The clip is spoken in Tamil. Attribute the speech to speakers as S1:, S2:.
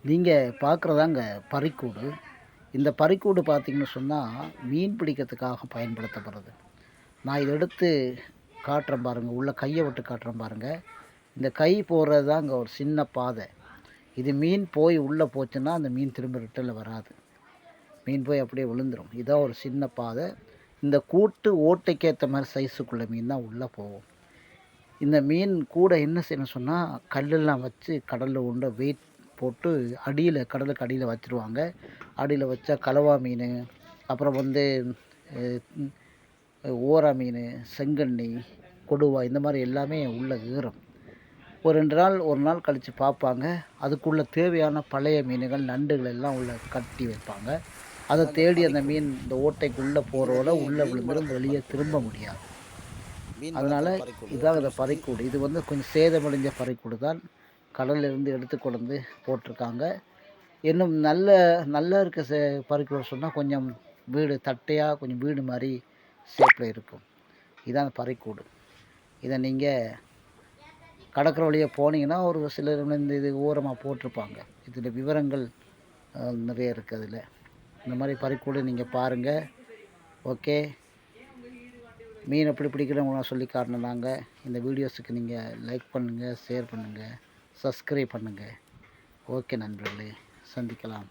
S1: நீங்கள் பார்க்குறதாங்க பறிக்கூடு. இந்த பறிக்கூடு பார்த்தீங்கன்னு சொன்னால் மீன் பிடிக்கிறதுக்காக பயன்படுத்தப்படுறது. நான் இதை எடுத்து காட்டுறேன் பாருங்கள், உள்ள கையை விட்டு காட்டுறேன் பாருங்கள். இந்த கை போகிறது தான் அங்கே ஒரு சின்ன பாதை. இது மீன் போய் உள்ளே போச்சுன்னா அந்த மீன் திரும்ப ரிட்டனில் வராது. மீன் போய் அப்படியே விழுந்துடும். இதான் ஒரு சின்ன பாதை. இந்த கூட்டு ஓட்டைக்கேற்ற மாதிரி சைஸுக்குள்ள மீன் தான் உள்ளே போகும். இந்த மீன் கூட என்ன செய்யணும் சொன்னால், கல்லெல்லாம் வச்சு கடலில் உண்ட வெயிட் போட்டு அடியில், கடலுக்கு அடியில் வச்சுருவாங்க. அடியில் வச்சா கலவா மீன், அப்புறம் ஓரா மீன், செங்கண்ணி, கொடுவா, இந்த மாதிரி எல்லாமே உள்ளே ஏறும். ஒரு 2 நாள், ஒரு நாள் கழித்து பார்ப்பாங்க. அதுக்குள்ளே தேவையான பழைய மீன்கள், நண்டுகள் எல்லாம் உள்ளே கட்டி வைப்பாங்க. அதை தேடி அந்த மீன் இந்த ஓட்டைக்குள்ளே போகிறோட உள்ளே விழுந்துடும், வெளியே திரும்ப முடியாது. அதனால் இதான் இந்த பறிக்கூடு. இது கொஞ்சம் சேதமடைஞ்ச பறிக்கூடு தான். கடலிலிருந்து எடுத்து கொண்டு போட்டிருக்காங்க. இன்னும் நல்லா இருக்க பறிக்கூடு சொன்னால் கொஞ்சம் வீடு தட்டையாக, கொஞ்சம் வீடு மாதிரி ஷேப்பில் இருக்கும். இதான் பறிக்கூடு. இதை நீங்கள் கடற்கரை வழியாக போனீங்கன்னா ஒரு சிலர் இந்த இது ஓரமாக போட்டிருப்பாங்க. இதில் விவரங்கள் நிறைய இருக்குது. அதில் இந்த மாதிரி பறிக்கூடு நீங்கள் பாருங்கள். ஓகே, மீன் எப்படி பிடிக்கிறவங்க நான் சொல்லி காட்டணும். நாங்கள் இந்த வீடியோஸுக்கு நீங்கள் லைக் பண்ணுங்கள், ஷேர் பண்ணுங்கள், சப்ஸ்கிரைப் பண்ணுங்கள். ஓகே நண்பர்களே, சந்திக்கலாம்.